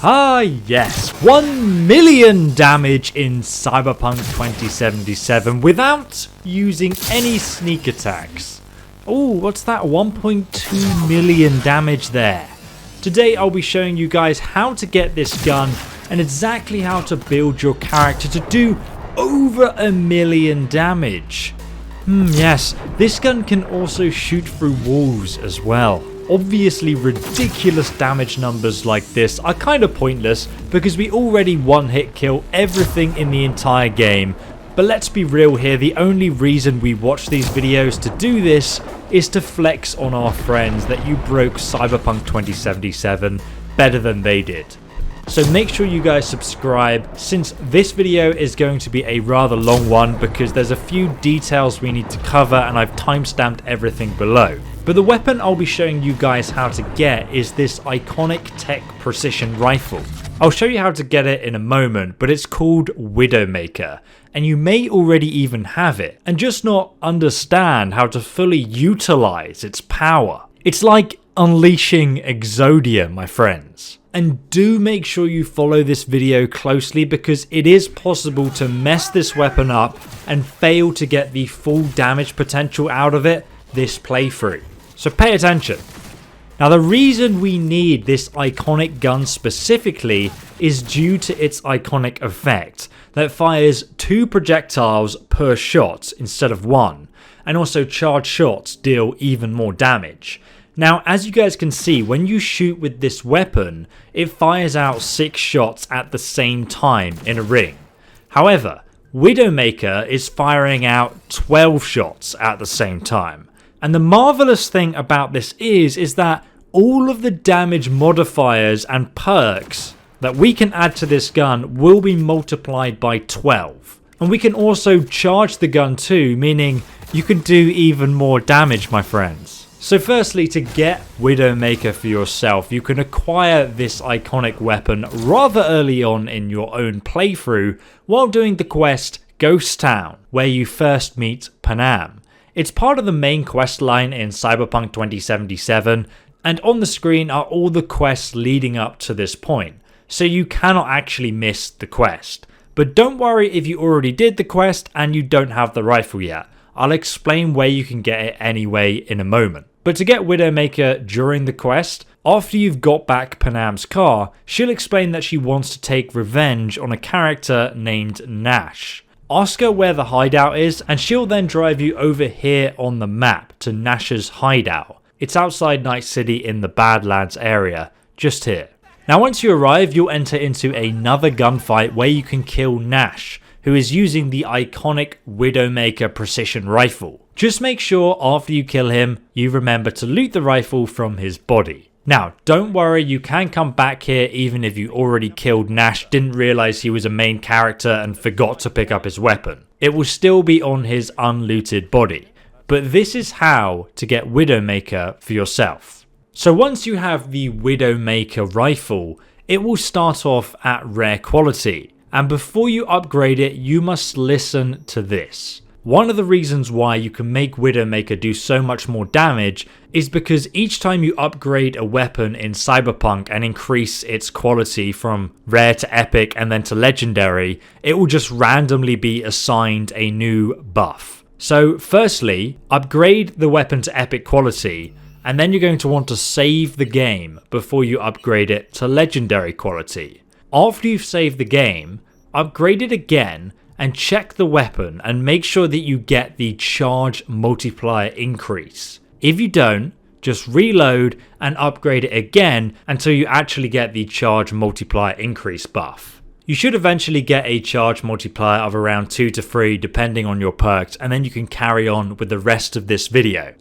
Ah yes, 1 million damage in Cyberpunk 2077 without using any sneak attacks. Oh, what's that? 1.2 million damage there. Today I'll be showing you guys how to get this gun and exactly how to build your character to do over 1 million damage. Yes, this gun can also shoot through walls as well. Obviously ridiculous damage numbers like this are kind of pointless because we already one-hit kill everything in the entire game. But let's be real here, the only reason we watch these videos to do this is to flex on our friends that you broke Cyberpunk 2077 better than they did. So make sure you guys subscribe, since this video is going to be a rather long one because there's a few details we need to cover and I've timestamped everything below. But the weapon I'll be showing you guys how to get is this iconic tech precision rifle. I'll show you how to get it in a moment, but it's called Widowmaker, and you may already even have it and just not understand how to fully utilize its power. It's like unleashing Exodia, my friends. And do make sure you follow this video closely because it is possible to mess this weapon up and fail to get the full damage potential out of it this playthrough. So pay attention. Now the reason we need this iconic gun specifically is due to its iconic effect that fires 2 projectiles per shot instead of 1, and also charged shots deal even more damage. Now as you guys can see, when you shoot with this weapon it fires out 6 shots at the same time in a ring. However, Widowmaker is firing out 12 shots at the same time. And the marvelous thing about this is that all of the damage modifiers and perks that we can add to this gun will be multiplied by 12. And we can also charge the gun too, meaning you can do even more damage, my friends. So firstly, to get Widowmaker for yourself, you can acquire this iconic weapon rather early on in your own playthrough while doing the quest Ghost Town, where you first meet Panam. It's part of the main quest line in Cyberpunk 2077, and on the screen are all the quests leading up to this point, so you cannot actually miss the quest. But don't worry if you already did the quest and you don't have the rifle yet. I'll explain where you can get it anyway in a moment. But to get Widowmaker during the quest, after you've got back Panam's car, she'll explain that she wants to take revenge on a character named Nash. Ask her where the hideout is and she'll then drive you over here on the map to Nash's hideout. It's outside Night City in the Badlands area, just here. Now once you arrive, you'll enter into another gunfight where you can kill Nash, who is using the iconic Widowmaker precision rifle. Just make sure after you kill him, you remember to loot the rifle from his body. Now, don't worry, you can come back here even if you already killed Nash, didn't realize he was a main character and forgot to pick up his weapon. It will still be on his unlooted body. But this is how to get Widowmaker for yourself. So once you have the Widowmaker rifle, it will start off at rare quality. And before you upgrade it, you must listen to this. One of the reasons why you can make Widowmaker do so much more damage is because each time you upgrade a weapon in Cyberpunk and increase its quality from rare to epic and then to legendary, it will just randomly be assigned a new buff. So firstly, upgrade the weapon to epic quality, and then you're going to want to save the game before you upgrade it to legendary quality. After you've saved the game, upgrade it again and check the weapon and make sure that you get the charge multiplier increase. If you don't, just reload and upgrade it again until you actually get the charge multiplier increase buff. You should eventually get a charge multiplier of around 2 to 3 depending on your perks, and then you can carry on with the rest of this video.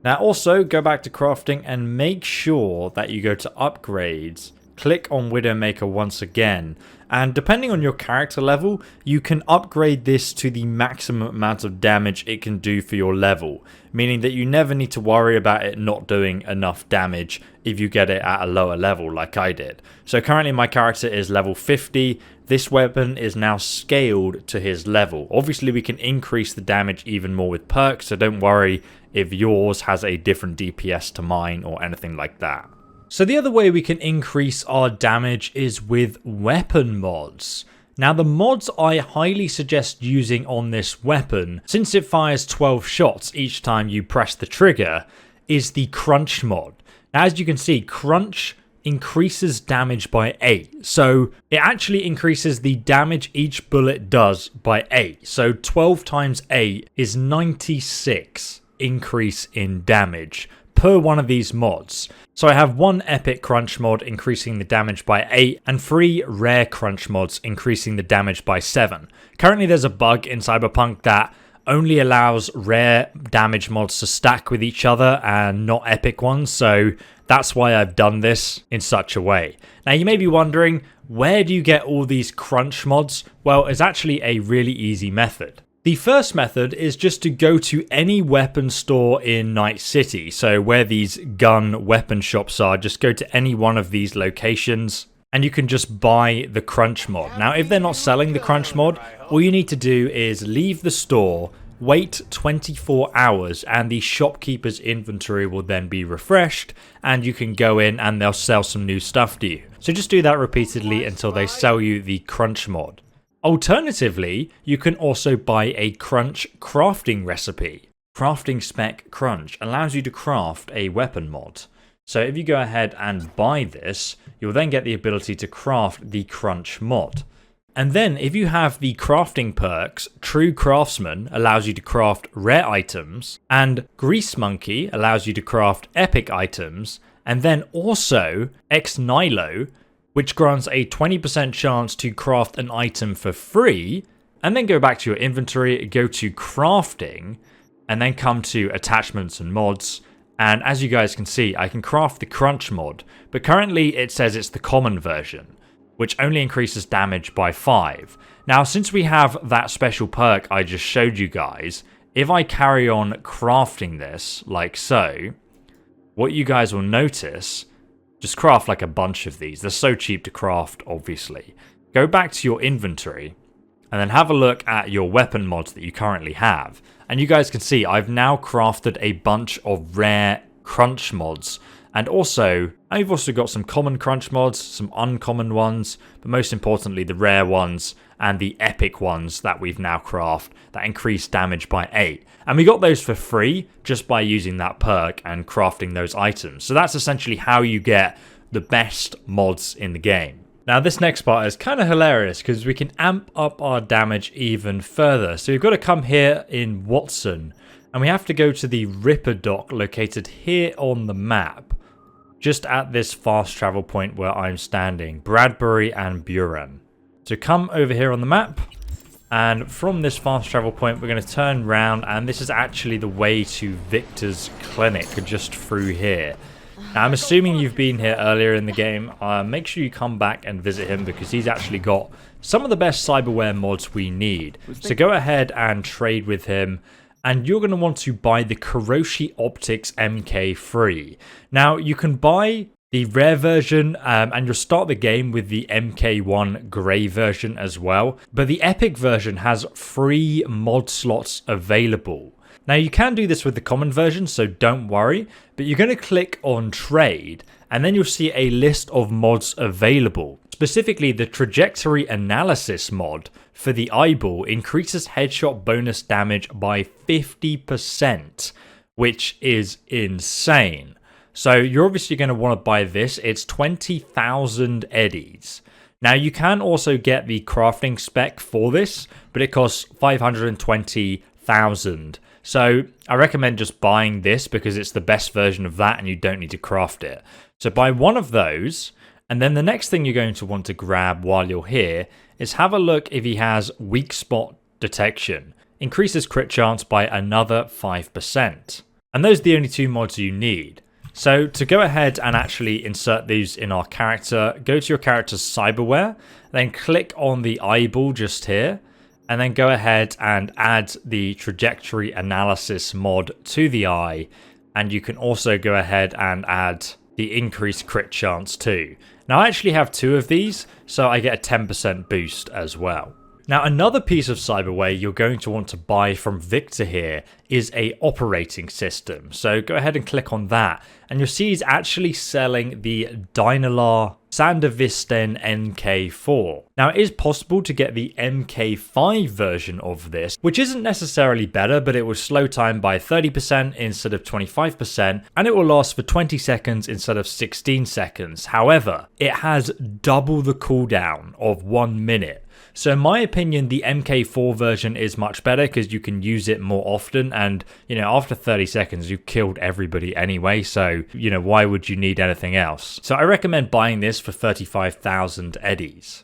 Now also go back to crafting and make sure that you go to upgrades, click on Widowmaker once again, and depending on your character level, you can upgrade this to the maximum amount of damage it can do for your level, meaning that you never need to worry about it not doing enough damage if you get it at a lower level like I did. So currently my character is level 50, this weapon is now scaled to his level. Obviously we can increase the damage even more with perks, so don't worry if yours has a different DPS to mine or anything like that. So the other way we can increase our damage is with weapon mods. Now the mods I highly suggest using on this weapon, since it fires 12 shots each time you press the trigger, is the crunch mod. Now, as you can see, crunch increases damage by 8. So it actually increases the damage each bullet does by 8. So 12 times 8 is 96 increase in damage per one of these mods. So I have one epic crunch mod increasing the damage by 8 and 3 rare crunch mods increasing the damage by 7. Currently there's a bug in Cyberpunk that only allows rare damage mods to stack with each other and not epic ones, so that's why I've done this in such a way. Now you may be wondering, where do you get all these crunch mods? Well, it's actually a really easy method. The first method is just to go to any weapon store in Night City. So where these gun weapon shops are, just go to any one of these locations and you can just buy the crunch mod. Now, if they're not selling the crunch mod, all you need to do is leave the store, wait 24 hours, and the shopkeeper's inventory will then be refreshed and you can go in and they'll sell some new stuff to you. So just do that repeatedly until they sell you the crunch mod. Alternatively, you can also buy a crunch crafting recipe. Crafting Spec Crunch allows you to craft a weapon mod. So if you go ahead and buy this, you'll then get the ability to craft the crunch mod. And then if you have the crafting perks, True Craftsman allows you to craft rare items, and Grease Monkey allows you to craft epic items, and then also Ex Nihilo, which grants a 20% chance to craft an item for free, and then go back to your inventory, go to crafting, and then come to attachments and mods. And as you guys can see, I can craft the crunch mod, but currently it says it's the common version, which only increases damage by 5. Now, since we have that special perk I just showed you guys, if I carry on crafting this like so, what you guys will notice, just craft like a bunch of these. They're so cheap to craft, obviously. Go back to your inventory and then have a look at your weapon mods that you currently have. And you guys can see I've now crafted a bunch of rare crunch mods. And also, I've also got some common crunch mods, some uncommon ones, but most importantly the rare ones and the epic ones that we've now crafted that increase damage by 8. And we got those for free just by using that perk and crafting those items. So that's essentially how you get the best mods in the game. Now this next part is kind of hilarious because we can amp up our damage even further. So we've got to come here in Watson and we have to go to the Ripper dock located here on the map, just at this fast travel point where I'm standing, Bradbury and Buran. So come over here on the map, and from this fast travel point we're going to turn round, and this is actually the way to Victor's clinic just through here. Now I'm assuming you've been here earlier in the game. Make sure you come back and visit him because he's actually got some of the best Cyberware mods we need. So go ahead and trade with him. And you're going to want to buy the Kuroshi Optics MK3. Now, you can buy the rare version and you'll start the game with the MK1 grey version as well. But the epic version has 3 mod slots available. Now, you can do this with the common version, so don't worry. But you're going to click on trade and then you'll see a list of mods available. Specifically, the Trajectory Analysis mod for the eyeball increases headshot bonus damage by 50%, which is insane. So you're obviously going to want to buy this. It's 20,000 eddies. Now you can also get the crafting spec for this, but it costs 520,000. So I recommend just buying this because it's the best version of that and you don't need to craft it. So buy one of those. And then the next thing you're going to want to grab while you're here is have a look if he has weak spot detection. Increases crit chance by another 5%. And those are the only 2 mods you need. So to go ahead and actually insert these in our character, go to your character's Cyberware, then click on the eyeball just here, and then go ahead and add the Trajectory Analysis mod to the eye. And you can also go ahead and add the increased crit chance too. Now I actually have 2 of these, so I get a 10% boost as well. Now another piece of Cyberware you're going to want to buy from Victor here is a operating system. So go ahead and click on that, and you'll see he's actually selling the Dynalar Sandervisten MK4. Now, it is possible to get the MK5 version of this, which isn't necessarily better, but it will slow time by 30% instead of 25%, and it will last for 20 seconds instead of 16 seconds. However, it has double the cooldown of 1 minute. So in my opinion, the MK4 version is much better because you can use it more often, and after 30 seconds you've killed everybody anyway, so why would you need anything else? So I recommend buying this for 35,000 eddies.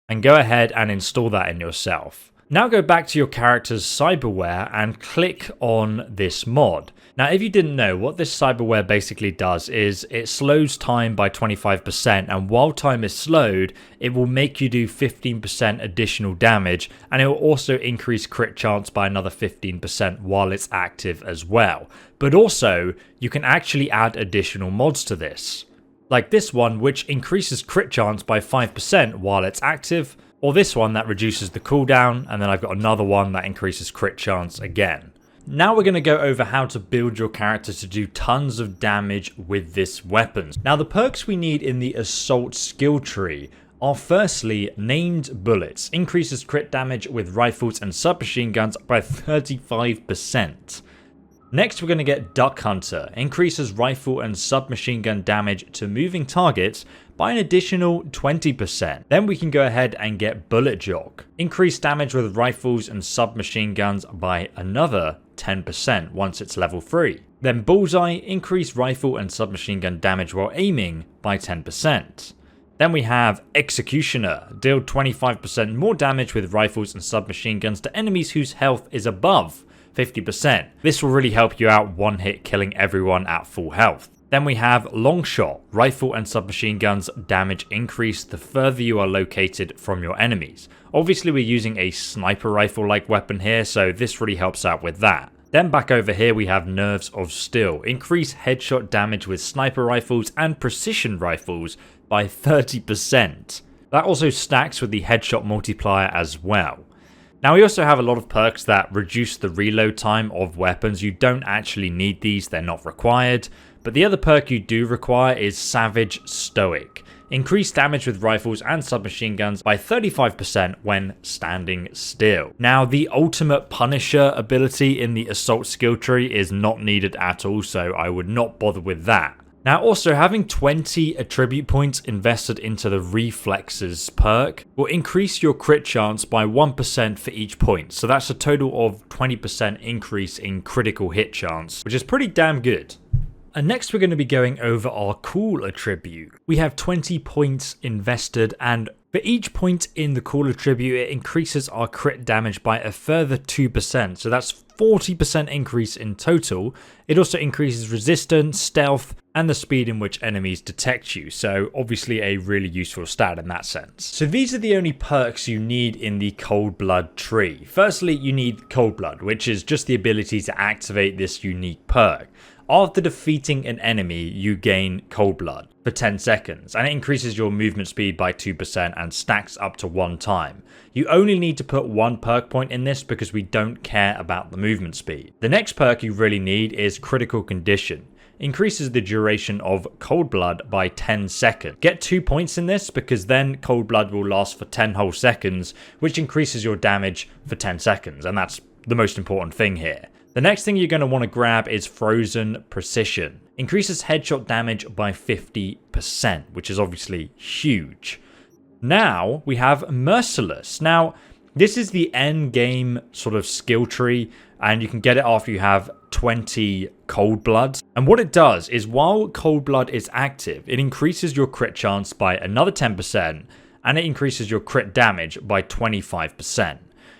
And go ahead and install that in yourself. Now go back to your character's Cyberware and click on this mod. Now, if you didn't know, what this Cyberware basically does is it slows time by 25%, and while time is slowed, it will make you do 15% additional damage, and it will also increase crit chance by another 15% while it's active as well. But also, you can actually add additional mods to this, like this one, which increases crit chance by 5% while it's active, or this one that reduces the cooldown, and then I've got another one that increases crit chance again. Now we're going to go over how to build your character to do tons of damage with this weapon. Now, the perks we need in the assault skill tree are firstly named bullets. Increases crit damage with rifles and submachine guns by 35%. Next, we're going to get Duck Hunter. Increases rifle and submachine gun damage to moving targets by an additional 20%. Then we can go ahead and get Bullet Jock. Increase damage with rifles and submachine guns by another 10% once it's level 3. Then Bullseye. Increase rifle and submachine gun damage while aiming by 10%. Then we have Executioner. Deal 25% more damage with rifles and submachine guns to enemies whose health is above 50%. This will really help you out one hit killing everyone at full health. Then we have Longshot. Rifle and submachine guns damage increase the further you are located from your enemies. Obviously we're using a sniper rifle like weapon here, so this really helps out with that. Then back over here we have Nerves of Steel. Increase headshot damage with sniper rifles and precision rifles by 30%. That also stacks with the headshot multiplier as well. Now, we also have a lot of perks that reduce the reload time of weapons. You don't actually need these, they're not required. But the other perk you do require is Savage Stoic. Increase damage with rifles and submachine guns by 35% when standing still. Now, the ultimate Punisher ability in the assault skill tree is not needed at all, so I would not bother with that. Now, also having 20 attribute points invested into the Reflexes perk will increase your crit chance by 1% for each point. So that's a total of 20% increase in critical hit chance, which is pretty damn good. And next we're going to be going over our cool attribute. We have 20 points invested, and for each point in the cool attribute, it increases our crit damage by a further 2%. So that's 40% increase in total. It also increases resistance, stealth, and the speed in which enemies detect you. So obviously a really useful stat in that sense. So these are the only perks you need in the Cold Blood tree. Firstly, you need Cold Blood, which is just the ability to activate this unique perk. After defeating an enemy, you gain Cold Blood for 10 seconds, and it increases your movement speed by 2% and stacks up to 1 time. You only need to put 1 perk point in this because we don't care about the movement speed. The next perk you really need is Critical Condition. Increases the duration of Cold Blood by 10 seconds. Get 2 points in this because then Cold Blood will last for 10 whole seconds, which increases your damage for 10 seconds, and that's the most important thing here. The next thing you're going to want to grab is Frozen Precision. Increases headshot damage by 50%, which is obviously huge. Now we have Merciless. Now, this is the end game sort of skill tree, and you can get it after you have 20 Cold Bloods. And what it does is while Cold Blood is active, it increases your crit chance by another 10%, and it increases your crit damage by 25%.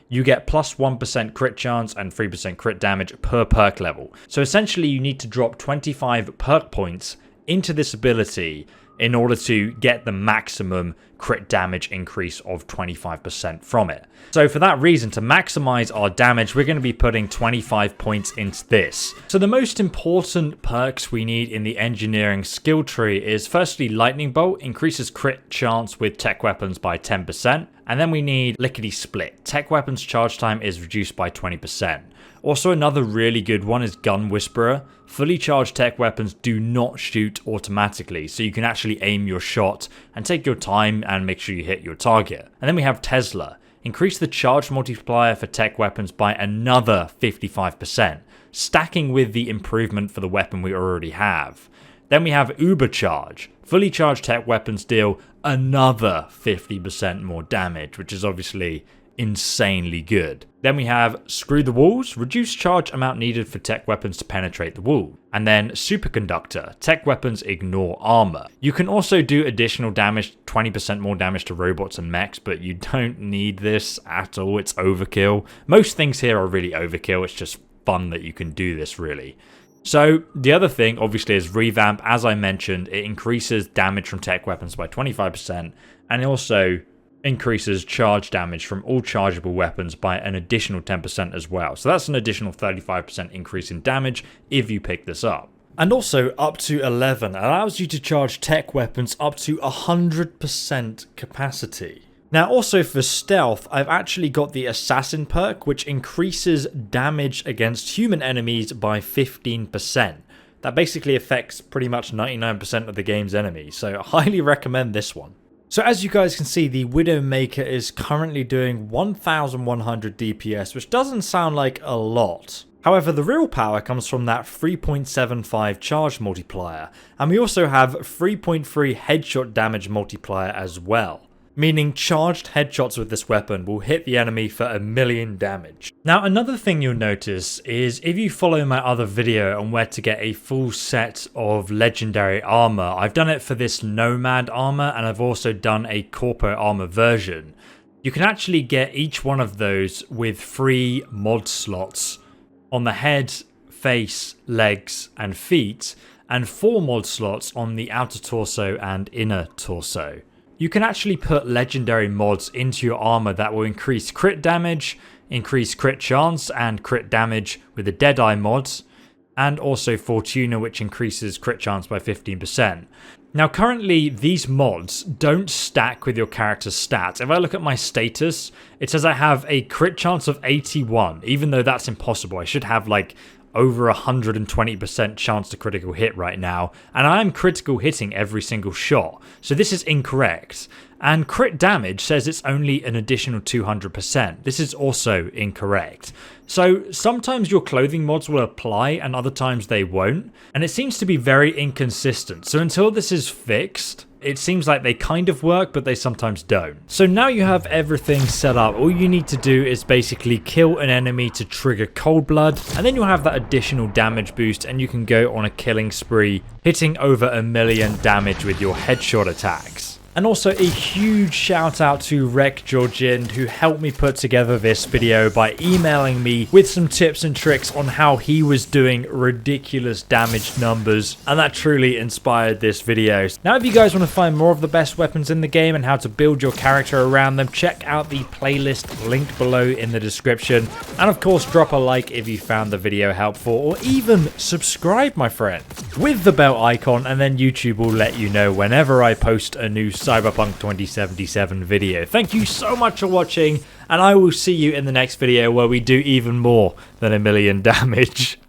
You get plus 1% crit chance and 3% crit damage per perk level. So essentially you need to drop 25 perk points into this ability in order to get the maximum crit damage increase of 25% from it. So for that reason, to maximize our damage, we're going to be putting 25 points into this. So the most important perks we need in the engineering skill tree is firstly Lightning Bolt, increases crit chance with tech weapons by 10%. And then we need Lickety Split. Tech weapons charge time is reduced by 20%. Also another really good one is Gun Whisperer. Fully charged tech weapons do not shoot automatically, so you can actually aim your shot and take your time and make sure you hit your target. And then we have Tesla. Increase the charge multiplier for tech weapons by another 55%, stacking with the improvement for the weapon we already have. Then we have Ubercharge. Fully charged tech weapons deal another 50% more damage, which is obviously insanely good. Then we have Screw the Walls, reduce charge amount needed for tech weapons to penetrate the wall. And then Superconductor, tech weapons ignore armor. You can also do additional damage, 20% more damage to robots and mechs, but you don't need this at all. It's overkill. Most things here are really overkill. It's just fun that you can do this really. So the other thing obviously is Revamp. As I mentioned, it increases damage from tech weapons by 25%, and it also increases charge damage from all chargeable weapons by an additional 10% as well. So that's an additional 35% increase in damage if you pick this up. And also up to 11 allows you to charge tech weapons up to 100% capacity. Now also for stealth, I've actually got the Assassin perk, which increases damage against human enemies by 15%. That basically affects pretty much 99% of the game's enemies, so I highly recommend this one. So as you guys can see, the Widowmaker is currently doing 1100 DPS, which doesn't sound like a lot. However, the real power comes from that 3.75 charge multiplier, and we also have 3.3 headshot damage multiplier as well. Meaning charged headshots with this weapon will hit the enemy for 1,000,000 damage. Now another thing you'll notice is if you follow my other video on where to get a full set of legendary armor, I've done it for this Nomad armor and I've also done a Corpo armor version. You can actually get each one of those with 3 mod slots on the head, face, legs and feet, and 4 mod slots on the outer torso and inner torso. You can actually put legendary mods into your armor that will increase crit damage, increase crit chance and crit damage with the Deadeye mods, and also Fortuna, which increases crit chance by 15%. Now currently these mods don't stack with your character's stats. If I look at my status, it says I have a crit chance of 81, even though that's impossible. I should have like over 120% chance to critical hit right now, and I am critical hitting every single shot, so this is incorrect. And crit damage says it's only an additional 200%. This is also incorrect. So sometimes your clothing mods will apply and other times they won't, and it seems to be very inconsistent. So until this is fixed, it seems like they kind of work, but they sometimes don't. So now you have everything set up. All you need to do is basically kill an enemy to trigger Cold Blood, and then you'll have that additional damage boost and you can go on a killing spree, hitting over 1,000,000 damage with your headshot attacks. And also a huge shout out to Rek Georgind, who helped me put together this video by emailing me with some tips and tricks on how he was doing ridiculous damage numbers, and that truly inspired this video. Now if you guys want to find more of the best weapons in the game and how to build your character around them, check out the playlist linked below in the description, and of course drop a like if you found the video helpful, or even subscribe, my friend, with the bell icon, and then YouTube will let you know whenever I post a new Cyberpunk 2077 video. Thank you so much for watching, and I will see you in the next video where we do even more than 1,000,000 damage.